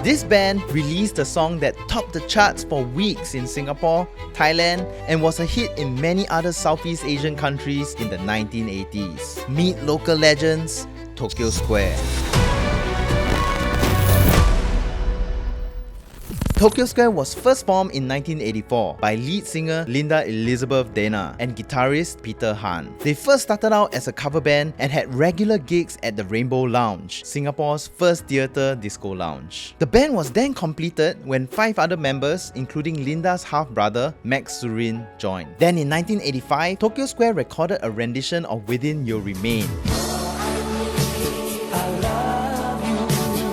This band released a song that topped the charts for weeks in Singapore, Thailand, and was a hit in many other Southeast Asian countries in the 1980s. Meet local legends, Tokyo Square. Tokyo Square was first formed in 1984 by lead singer Linda Elizabeth Dana and guitarist Peter Han. They first started out as a cover band and had regular gigs at the Rainbow Lounge, Singapore's first theatre disco lounge. The band was then completed when 5 other members, including Linda's half-brother Max Surin, joined. Then in 1985, Tokyo Square recorded a rendition of Within Your Remain.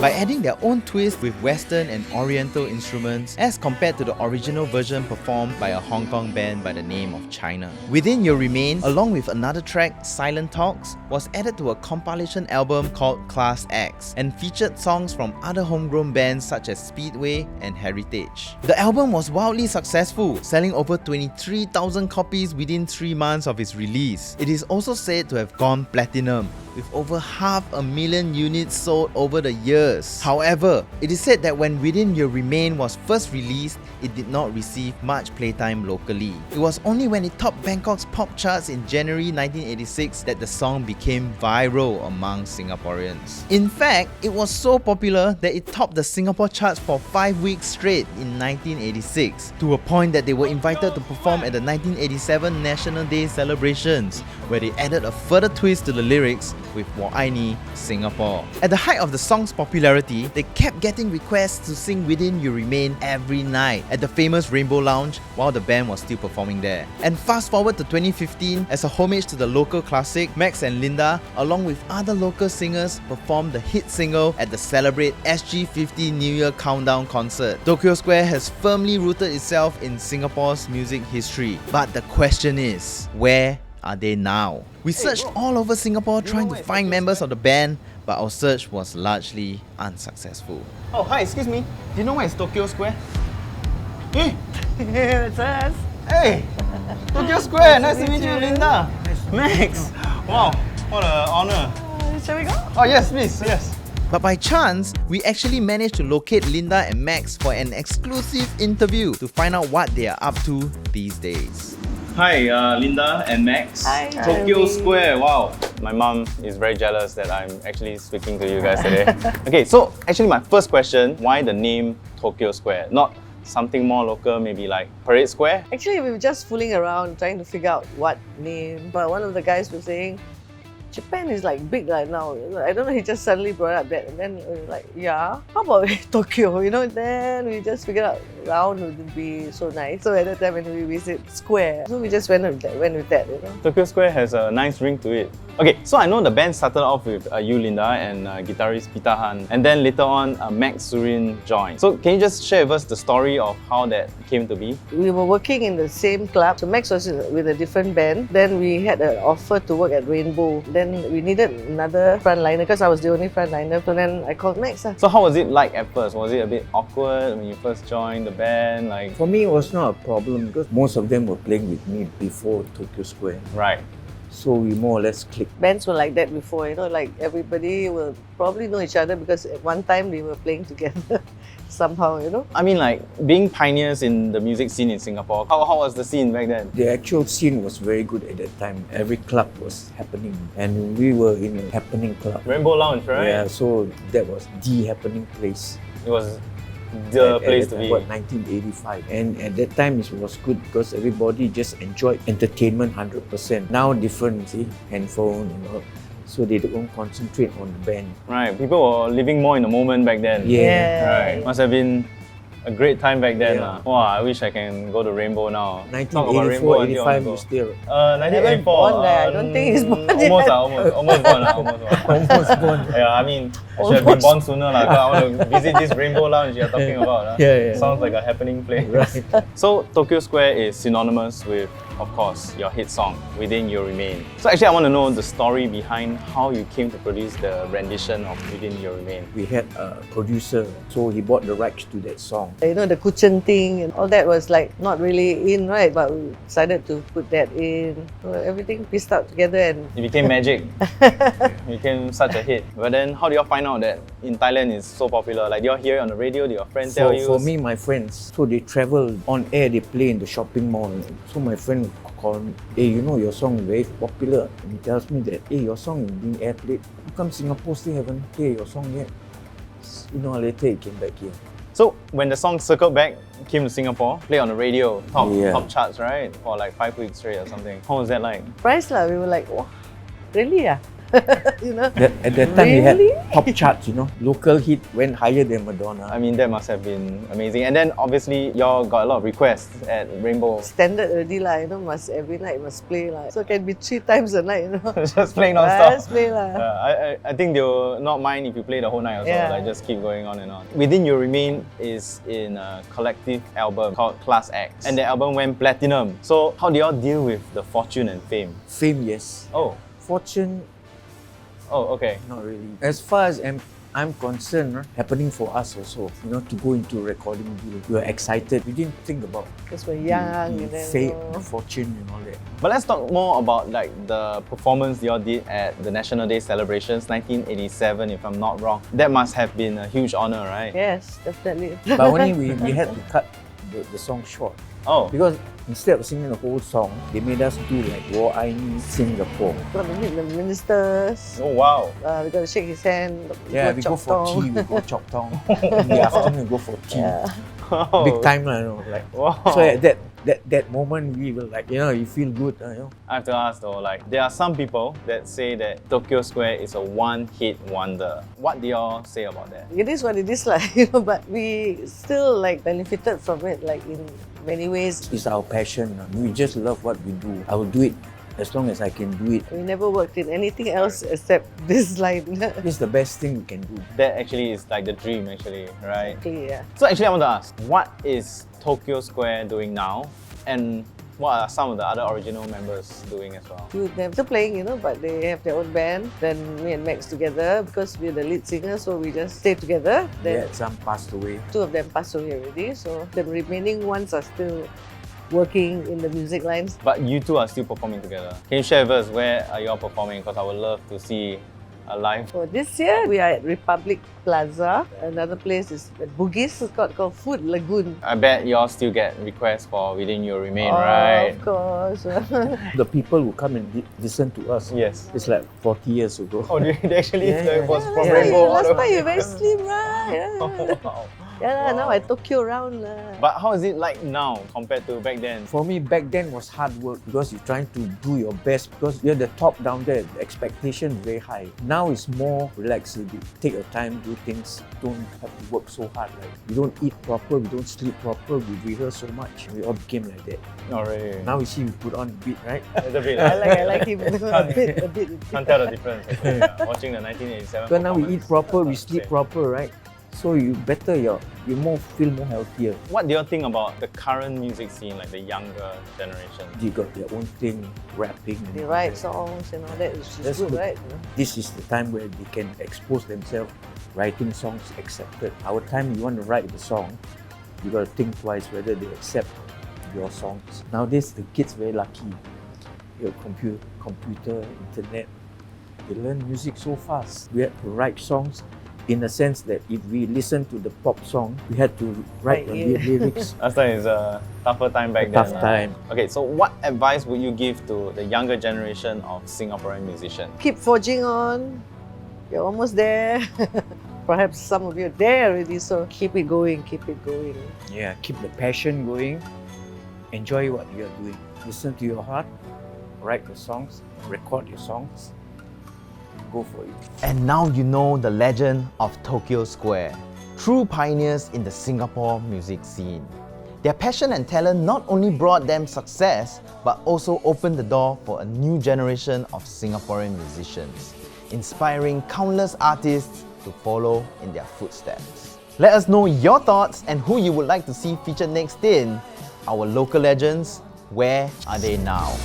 By adding their own twist with Western and Oriental instruments as compared to the original version performed by a Hong Kong band by the name of China. Within Your Remain, along with another track, Silent Talks, was added to a compilation album called Class X and featured songs from other homegrown bands such as Speedway and Heritage. The album was wildly successful, selling over 23,000 copies within 3 months of its release. It is also said to have gone platinum, with over 500,000 units sold over the years. However, it is said that when Within Your Remain was first released, it did not receive much playtime locally. It was only when it topped Bangkok's pop charts in January 1986 that the song became viral among Singaporeans. In fact, it was so popular that it topped the Singapore charts for 5 weeks straight in 1986, to a point that they were invited to perform at the 1987 National Day celebrations, where they added a further twist to the lyrics with 我爱你 Singapore. At the height of the song's popularity, they kept getting requests to sing Within You Remain every night at the famous Rainbow Lounge while the band was still performing there. And fast forward to 2015, as a homage to the local classic, Max and Linda, along with other local singers, performed the hit single at the Celebrate SG50 New Year Countdown concert. Tokyo Square has firmly rooted itself in Singapore's music history. But the question is, where are they now? We searched all over Singapore trying to find members of the band, but our search was largely unsuccessful. Oh, hi, excuse me. Do you know where is Tokyo Square? Hey! It's us. Hey! Tokyo Square, nice to meet you, Linda. Max! Wow, what an honor. Shall we go? Oh yes, please, yes. But by chance, we actually managed to locate Linda and Max for an exclusive interview to find out what they are up to these days. Hi, Linda and Max. Hi. Tokyo Square, wow. My mom is very jealous that I'm actually speaking to you guys today. Okay, so actually my first question, why the name Tokyo Square? Not something more local, maybe like Parade Square? Actually, we were just fooling around trying to figure out what name. But one of the guys was saying, Japan is like big right now. I don't know, he just suddenly brought up that. And then we were like, yeah, how about Tokyo? You know, then we just figured out round would be so nice. So at that time when we visit Square, so we just went with that, you know. Tokyo Square has a nice ring to it. Okay, so I know the band started off with you, Linda, and guitarist Peter Han, and then later on Max Surin joined. So can you just share with us the story of how that came to be? We were working in the same club. So Max was with a different band. Then we had an offer to work at Rainbow. Then we needed another frontliner because I was the only frontliner. So then I called Max. So how was it like at first? Was it a bit awkward when you first joined the band? Like, for me, it was not a problem because most of them were playing with me before Tokyo Square. right. So we more or less clicked. Bands were like that before, you know, like everybody will probably know each other because at one time they were playing together somehow, you know. I mean, like being pioneers in the music scene in Singapore, how was the scene back then? The actual scene was very good at that time. Every club was happening and we were in a happening club. Rainbow Lounge, right? Yeah, so that was the happening place. It was the place to be. About 1985. And at that time it was good because everybody just enjoyed entertainment 100%. Now different, see, handphone and all. So they don't concentrate on the band. Right, people were living more in the moment back then. Yeah. Right, must have been a great time back then. Yeah. Wow, I wish I can go to Rainbow now. 1984, 85 you still. 1984. I don't think he's born yet. Almost born. Almost born. Yeah, I mean, I should have been born sooner. I want to visit this Rainbow Lounge you're talking about. Yeah. Sounds like a happening place. Right. So Tokyo Square is synonymous with of course, your hit song, Within You Remain. So actually I want to know the story behind how you came to produce the rendition of Within You Remain. We had a producer, so he bought the rights to that song. You know, the cushion thing and all that was like not really in, right? But we decided to put that in. So everything pieced out together and It became magic. It became such a hit. But then how do you find out that in Thailand it's so popular? Like, do you hear it on the radio? Do your friends tell you? For me, my friends, so they travel on air, they play in the shopping mall. So my friend called me, hey, you know your song is very popular. And he tells me that, hey, your song is being airplayed. How come Singapore still haven't played your song yet? You know, later it came back here. So when the song circled back, came to Singapore, played on the radio, top Yeah. charts, right? For like 5 weeks straight or something. How was that like? price lah. We were like, wow, really? You know? At that time, we Really? had top charts, you know. Local hit went higher than Madonna. I mean, that must have been amazing. And then obviously, y'all got a lot of requests at Rainbow. Standard already lah, you know, must every night must play lah. So can be 3 times a night, you know. Just playing non-stop. Just play lah. I think they'll not mind if you play the whole night also, Yeah. like just keep going on and on. Within You Remain is in a collective album called Class X, and the album went platinum. So how do y'all deal with the fortune and fame? Fame, yes. Oh, Fortune, okay. not really. As far as I'm concerned, happening for us also, you know, to go into recording deal. We were excited. We didn't think about Because we're young the and then fame, you know. fortune and all that. But let's talk more about like the performance y'all did at the National Day celebrations, 1987, if I'm not wrong. That must have been a huge honor, right? Yes, definitely. But only we had to cut the song short. Oh, Because instead of singing the whole song, they made us do like War I Need Singapore. Got to meet the ministers. oh wow. We got to shake his hand. Yeah, we go for tea, we go Chok Tong. In the afternoon, we go for tea. Yeah. Big time, you know, like. Wow. So at that moment, we were like, you know, you feel good, you know. I have to ask though, like, there are some people that say that Tokyo Square is a one-hit wonder. What do y'all say about that? It is what it is like, you know, but we still like benefited from it like in many ways. It's our passion. We just love what we do. I will do it as long as I can do it. We never worked in anything else except this line. It's the best thing we can do. That actually is like the dream actually, right? Yeah. So actually I want to ask, what is Tokyo Square doing now? And what are some of the other original members doing as well? They're still playing, you know, but they have their own band. Then me and Max together, because we're the lead singer, so we just stay together. They Then had some passed away. 2 of them passed away already, so the remaining ones are still working in the music lines. But you two are still performing together. Can you share with us where are you all performing? Because I would love to see a live. For this year, we are at Republic Plaza. Another place is at Bugis. It's called Food Lagoon. I bet you all still get requests for Within You Remain, right? Of course. The people who come and listen to us, Yes. it's like 40 years ago. Oh, they actually Yeah. it was from Yeah. Rainbow all Last the time way. you're very slim, right? Oh, wow. Yeah, now Wow. I Tokyo around. But how is it like now compared to back then? For me, back then was hard work because you're trying to do your best because you're the top down there. The expectation is very high. Now it's more relaxed. You take your time, do things. Don't have to work so hard. Like we don't eat proper, we don't sleep proper, we rehearse so much. We all became like that. Not really. Now we see we put on a beat, right? It's a bit. I like him a bit. Can't tell the difference. Actually, yeah. Watching the 1987. Because now we eat performance, proper, we that's sleep insane. proper, right? So you better you feel more healthier. What do you think about the current music scene, like the younger generation? They got their own thing, rapping. and They all write that. songs and all that. It's That's good, good. right? This is the time where they can expose themselves, writing songs accepted. Our time, you want to write the song, you got to think twice whether they accept your songs. Nowadays, the kids very lucky. Your computer, internet, they learn music so fast. We had to write songs in the sense that if we listen to the pop song, we had to write the Right, yeah. lyrics. Last time is a tougher time back then. Tough time. Okay, so what advice would you give to the younger generation of Singaporean musicians? Keep forging on. You're almost there. Perhaps some of you are there already, so keep it going, keep it going. Yeah, keep the passion going. Enjoy what you are doing. Listen to your heart. Write your songs. Record your songs. Go for it. And now you know the legend of Tokyo Square, true pioneers in the Singapore music scene. Their passion and talent not only brought them success, but also opened the door for a new generation of Singaporean musicians, inspiring countless artists to follow in their footsteps. Let us know your thoughts and who you would like to see featured next in our local legends Where are they now?